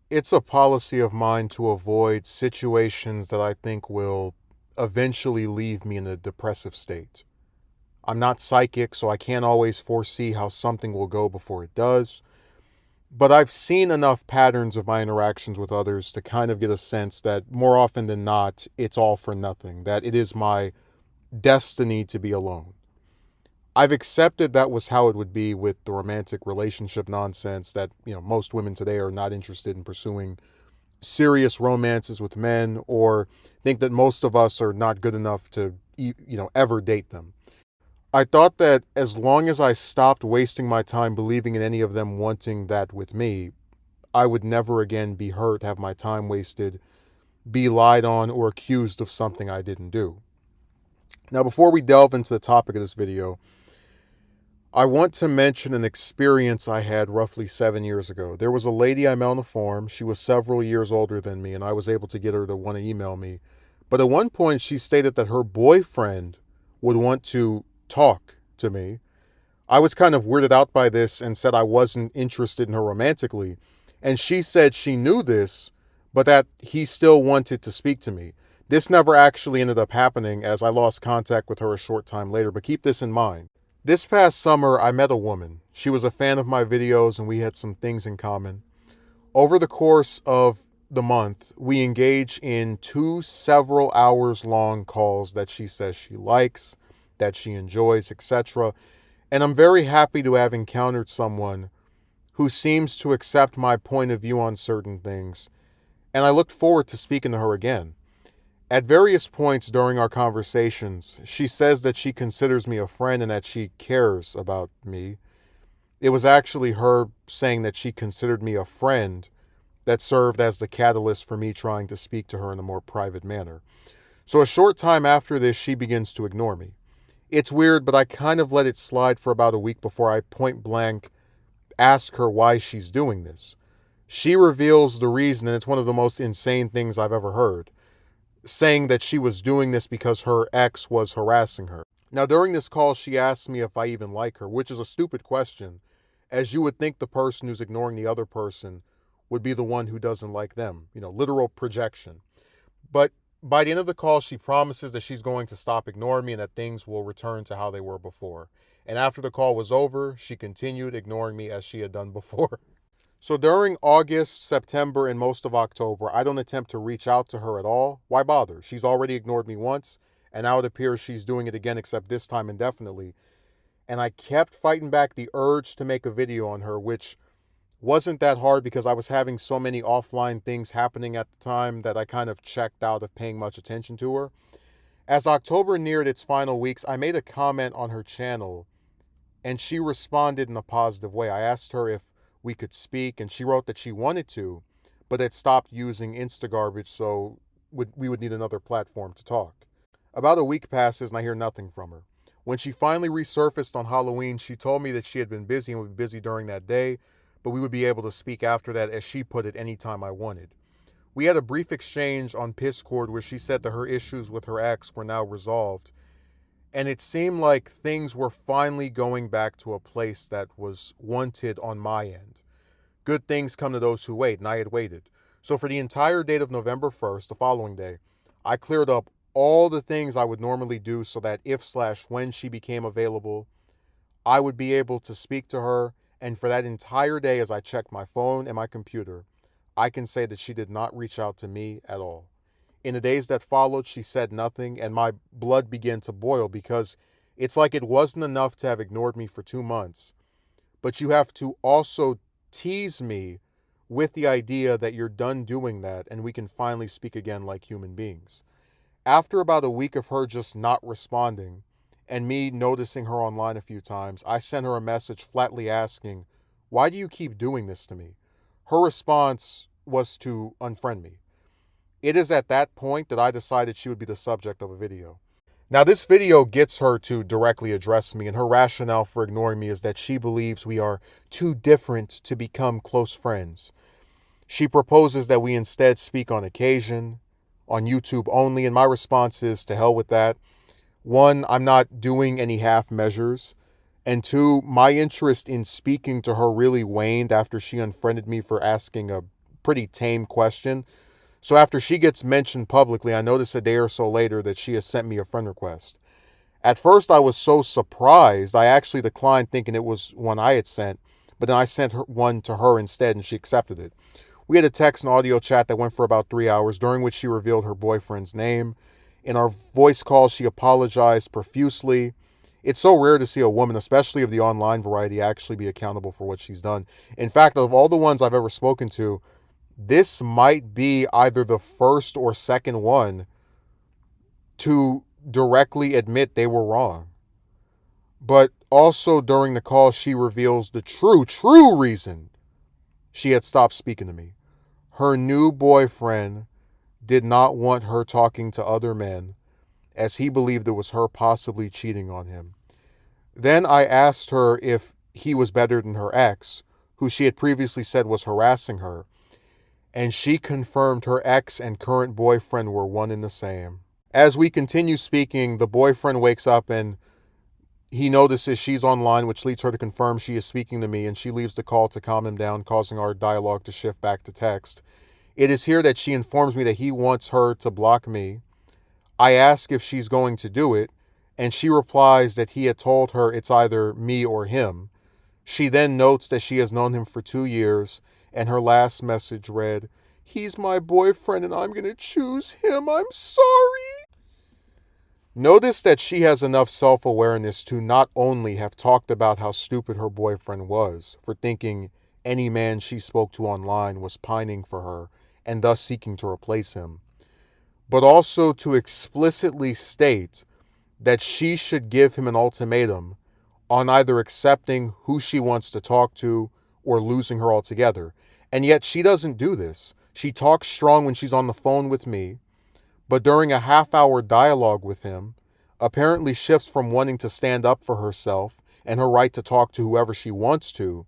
It's a policy of mine to avoid situations that I think will eventually leave me in a depressive state. I'm not psychic, so I can't always foresee how something will go before it does. But I've seen enough patterns of my interactions with others to kind of get a sense that more often than not, it's all for nothing, that it is my destiny to be alone. I've accepted that was how it would be with the romantic relationship nonsense that, most women today are not interested in pursuing serious romances with men or think that most of us are not good enough to, ever date them. I thought that as long as I stopped wasting my time believing in any of them wanting that with me, I would never again be hurt, have my time wasted, be lied on, or accused of something I didn't do. Now, before we delve into the topic of this video, I want to mention an experience I had roughly 7 years ago. There was a lady I met on the forum. She was several years older than me, and I was able to get her to want to email me. But at one point, she stated that her boyfriend would want to talk to me. I was kind of weirded out by this and said I wasn't interested in her romantically. And she said she knew this, but that he still wanted to speak to me. This never actually ended up happening as I lost contact with her a short time later, but keep this in mind. This past summer, I met a woman. She was a fan of my videos and we had some things in common. Over the course of the month, we engage in two several hours long calls that she says she likes, that she enjoys, etc. And I'm very happy to have encountered someone who seems to accept my point of view on certain things, and I look forward to speaking to her again. At various points during our conversations, she says that she considers me a friend and that she cares about me. It was actually her saying that she considered me a friend that served as the catalyst for me trying to speak to her in a more private manner. So a short time after this, she begins to ignore me. It's weird, but I kind of let it slide for about a week before I point blank ask her why she's doing this. She reveals the reason, and it's one of the most insane things I've ever heard, saying that she was doing this because her ex was harassing her. Now, during this call, she asked me if I even like her, which is a stupid question, as you would think the person who's ignoring the other person would be the one who doesn't like them. Literal projection. But by the end of the call, she promises that she's going to stop ignoring me and that things will return to how they were before. And after the call was over, she continued ignoring me as she had done before. So during August, September, and most of October, I don't attempt to reach out to her at all. Why bother? She's already ignored me once, and now it appears she's doing it again, except this time indefinitely. And I kept fighting back the urge to make a video on her, which wasn't that hard because I was having so many offline things happening at the time that I kind of checked out of paying much attention to her. As October neared its final weeks, I made a comment on her channel and she responded in a positive way. I asked her if we could speak and she wrote that she wanted to, but had stopped using Instagarbage, so we would need another platform to talk. About a week passes and I hear nothing from her. When she finally resurfaced on Halloween, she told me that she had been busy and would be busy during that day, but we would be able to speak after that, as she put it, anytime I wanted. We had a brief exchange on Discord where she said that her issues with her ex were now resolved, and it seemed like things were finally going back to a place that was wanted on my end. Good things come to those who wait, and I had waited. So for the entire date of November 1st, the following day, I cleared up all the things I would normally do so that if/when she became available, I would be able to speak to her. And for that entire day, as I checked my phone and my computer, I can say that she did not reach out to me at all. In the days that followed, she said nothing, and my blood began to boil because it's like it wasn't enough to have ignored me for 2 months, but you have to also tease me with the idea that you're done doing that and we can finally speak again like human beings. After about a week of her just not responding and me noticing her online a few times, I sent her a message flatly asking, "Why do you keep doing this to me?" Her response was to unfriend me. It is at that point that I decided she would be the subject of a video. Now, this video gets her to directly address me, and her rationale for ignoring me is that she believes we are too different to become close friends. She proposes that we instead speak on occasion, on YouTube only, and my response is to hell with that. One, I'm not doing any half measures. And two, my interest in speaking to her really waned after she unfriended me for asking a pretty tame question. So after she gets mentioned publicly, I notice a day or so later that she has sent me a friend request. At first, I was so surprised, I actually declined thinking it was one I had sent, but then I sent one to her instead and she accepted it. We had a text and audio chat that went for about 3 hours, during which she revealed her boyfriend's name. In our voice call, she apologized profusely. It's so rare to see a woman, especially of the online variety, actually be accountable for what she's done. In fact, of all the ones I've ever spoken to, this might be either the first or second one to directly admit they were wrong. But also during the call, she reveals the true reason she had stopped speaking to me. Her new boyfriend did not want her talking to other men, as he believed it was her possibly cheating on him. Then I asked her if he was better than her ex, who she had previously said was harassing her, and she confirmed her ex and current boyfriend were one and the same. As we continue speaking, the boyfriend wakes up and he notices she's online, which leads her to confirm she is speaking to me, and she leaves the call to calm him down, causing our dialogue to shift back to text. It is here that she informs me that he wants her to block me. I ask if she's going to do it, and she replies that he had told her it's either me or him. She then notes that she has known him for 2 years, and her last message read, "He's my boyfriend and I'm going to choose him. I'm sorry." Notice that she has enough self-awareness to not only have talked about how stupid her boyfriend was for thinking any man she spoke to online was pining for her and thus seeking to replace him, but also to explicitly state that she should give him an ultimatum on either accepting who she wants to talk to or losing her altogether. And yet she doesn't do this. She talks strong when she's on the phone with me, but during a half-hour dialogue with him, apparently shifts from wanting to stand up for herself and her right to talk to whoever she wants to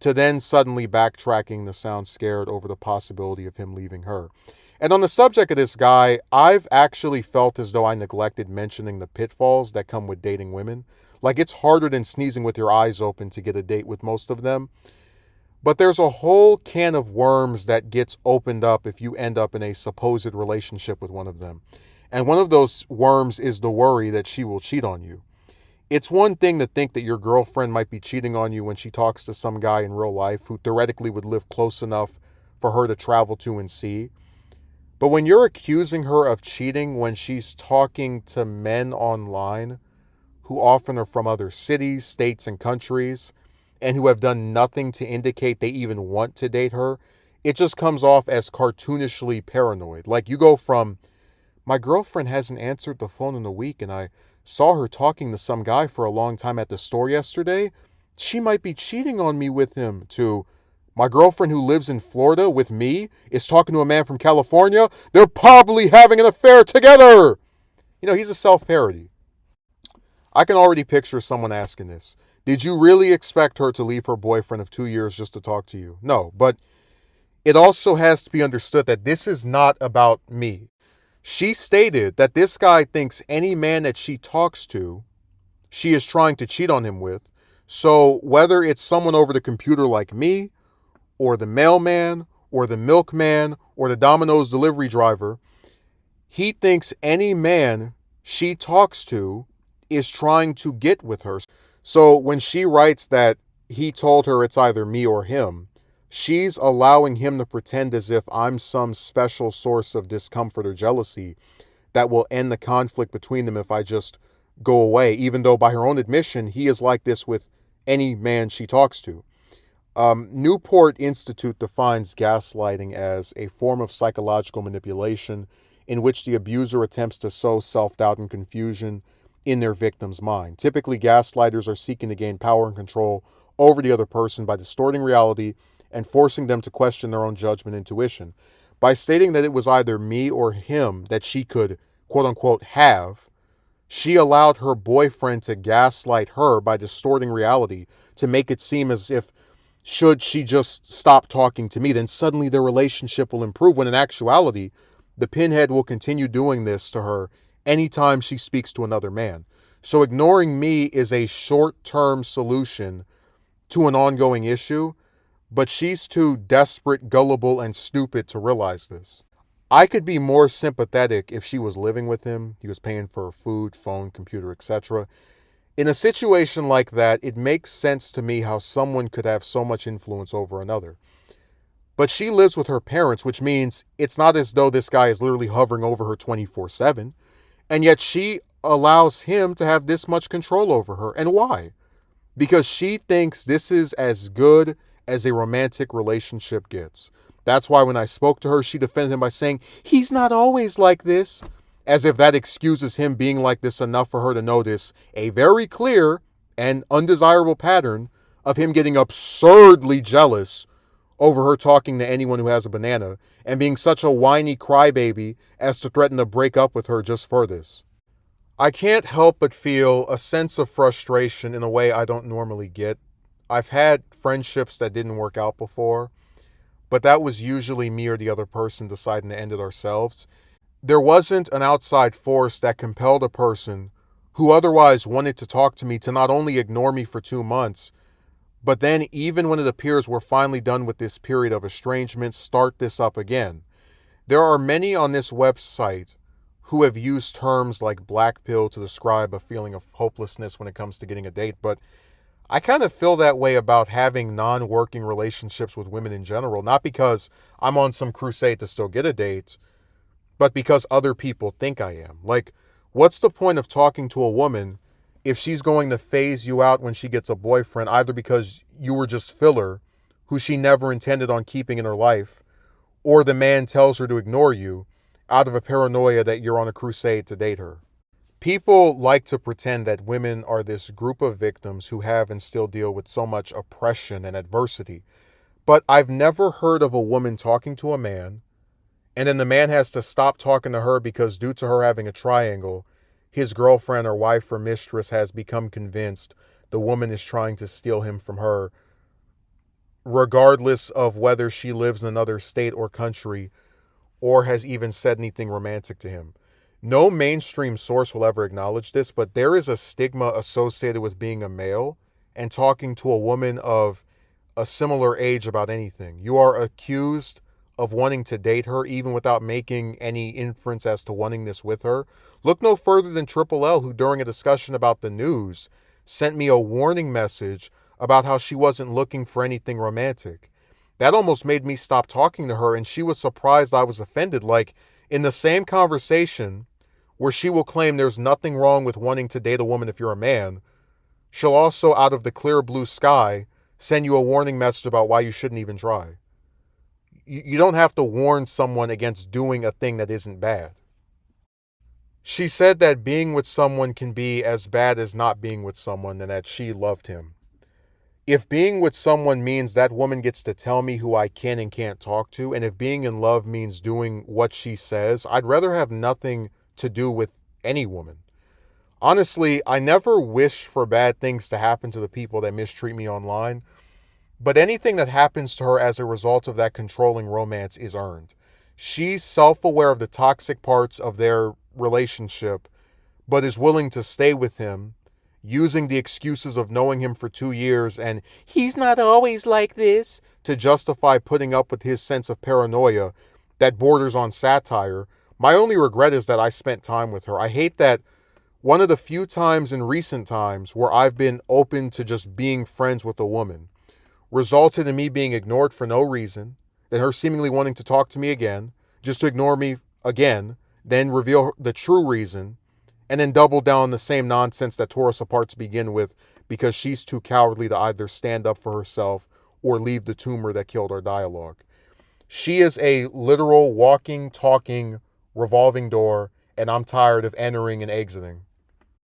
then suddenly backtracking to sound scared over the possibility of him leaving her. And on the subject of this guy, I've actually felt as though I neglected mentioning the pitfalls that come with dating women. Like, it's harder than sneezing with your eyes open to get a date with most of them. But there's a whole can of worms that gets opened up if you end up in a supposed relationship with one of them. And one of those worms is the worry that she will cheat on you. It's one thing to think that your girlfriend might be cheating on you when she talks to some guy in real life who theoretically would live close enough for her to travel to and see. But when you're accusing her of cheating when she's talking to men online, who often are from other cities, states, and countries, and who have done nothing to indicate they even want to date her, it just comes off as cartoonishly paranoid. Like, you go from, "My girlfriend hasn't answered the phone in a week and I saw her talking to some guy for a long time at the store yesterday. She might be cheating on me with him," to, "My girlfriend who lives in Florida with me is talking to a man from California. They're probably having an affair together." He's a self-parody. I can already picture someone asking this. Did you really expect her to leave her boyfriend of 2 years just to talk to you? No, but it also has to be understood that this is not about me. She stated that this guy thinks any man that she talks to, she is trying to cheat on him with. So whether it's someone over the computer like me, or the mailman, or the milkman, or the Domino's delivery driver, he thinks any man she talks to is trying to get with her. So when she writes that he told her it's either me or him, she's allowing him to pretend as if I'm some special source of discomfort or jealousy that will end the conflict between them if I just go away, even though by her own admission, he is like this with any man she talks to. Newport Institute defines gaslighting as a form of psychological manipulation in which the abuser attempts to sow self-doubt and confusion in their victim's mind. Typically, gaslighters are seeking to gain power and control over the other person by distorting reality and forcing them to question their own judgment and intuition. By stating that it was either me or him that she could, quote unquote, have, she allowed her boyfriend to gaslight her by distorting reality to make it seem as if, should she just stop talking to me, then suddenly their relationship will improve, when in actuality, the pinhead will continue doing this to her anytime she speaks to another man. So ignoring me is a short-term solution to an ongoing issue, but she's too desperate, gullible, and stupid to realize this. I could be more sympathetic if she was living with him, he was paying for her food, phone, computer, etc. In a situation like that, it makes sense to me how someone could have so much influence over another. But she lives with her parents, which means it's not as though this guy is literally hovering over her 24/7. And yet she allows him to have this much control over her. And why? Because she thinks this is as good as a romantic relationship gets. That's why when I spoke to her, she defended him by saying, he's not always like this, as if that excuses him being like this enough for her to notice a very clear and undesirable pattern of him getting absurdly jealous over her talking to anyone who has a banana and being such a whiny crybaby as to threaten to break up with her just for this. I can't help but feel a sense of frustration in a way I don't normally get. I've had friendships that didn't work out before, but that was usually me or the other person deciding to end it ourselves. There wasn't an outside force that compelled a person who otherwise wanted to talk to me to not only ignore me for 2 months, but then even when it appears we're finally done with this period of estrangement, start this up again. There are many on this website who have used terms like black pill to describe a feeling of hopelessness when it comes to getting a date, but I kind of feel that way about having non-working relationships with women in general, not because I'm on some crusade to still get a date, but because other people think I am. Like, what's the point of talking to a woman if she's going to phase you out when she gets a boyfriend, either because you were just filler, who she never intended on keeping in her life, or the man tells her to ignore you out of a paranoia that you're on a crusade to date her? People like to pretend that women are this group of victims who have and still deal with so much oppression and adversity. But I've never heard of a woman talking to a man, and then the man has to stop talking to her because due to her having a triangle, his girlfriend or wife or mistress has become convinced the woman is trying to steal him from her, regardless of whether she lives in another state or country or has even said anything romantic to him. No mainstream source will ever acknowledge this, but there is a stigma associated with being a male and talking to a woman of a similar age about anything. You are accused of wanting to date her even without making any inference as to wanting this with her. Look no further than Triple L, who during a discussion about the news sent me a warning message about how she wasn't looking for anything romantic. That almost made me stop talking to her, and she was surprised I was offended. Like, in the same conversation where she will claim there's nothing wrong with wanting to date a woman if you're a man, she'll also, out of the clear blue sky, send you a warning message about why you shouldn't even try. You don't have to warn someone against doing a thing that isn't bad. She said that being with someone can be as bad as not being with someone and that she loved him. If being with someone means that woman gets to tell me who I can and can't talk to, and if being in love means doing what she says, I'd rather have nothing to do with any woman. Honestly, I never wish for bad things to happen to the people that mistreat me online, but anything that happens to her as a result of that controlling romance is earned. She's self-aware of the toxic parts of their relationship, but is willing to stay with him, using the excuses of knowing him for 2 years and he's not always like this to justify putting up with his sense of paranoia that borders on satire. My only regret is that I spent time with her. I hate that one of the few times in recent times where I've been open to just being friends with a woman resulted in me being ignored for no reason, then her seemingly wanting to talk to me again, just to ignore me again, then reveal the true reason, and then double down on the same nonsense that tore us apart to begin with because she's too cowardly to either stand up for herself or leave the tumor that killed our dialogue. She is a literal walking, talking, revolving door, and I'm tired of entering and exiting.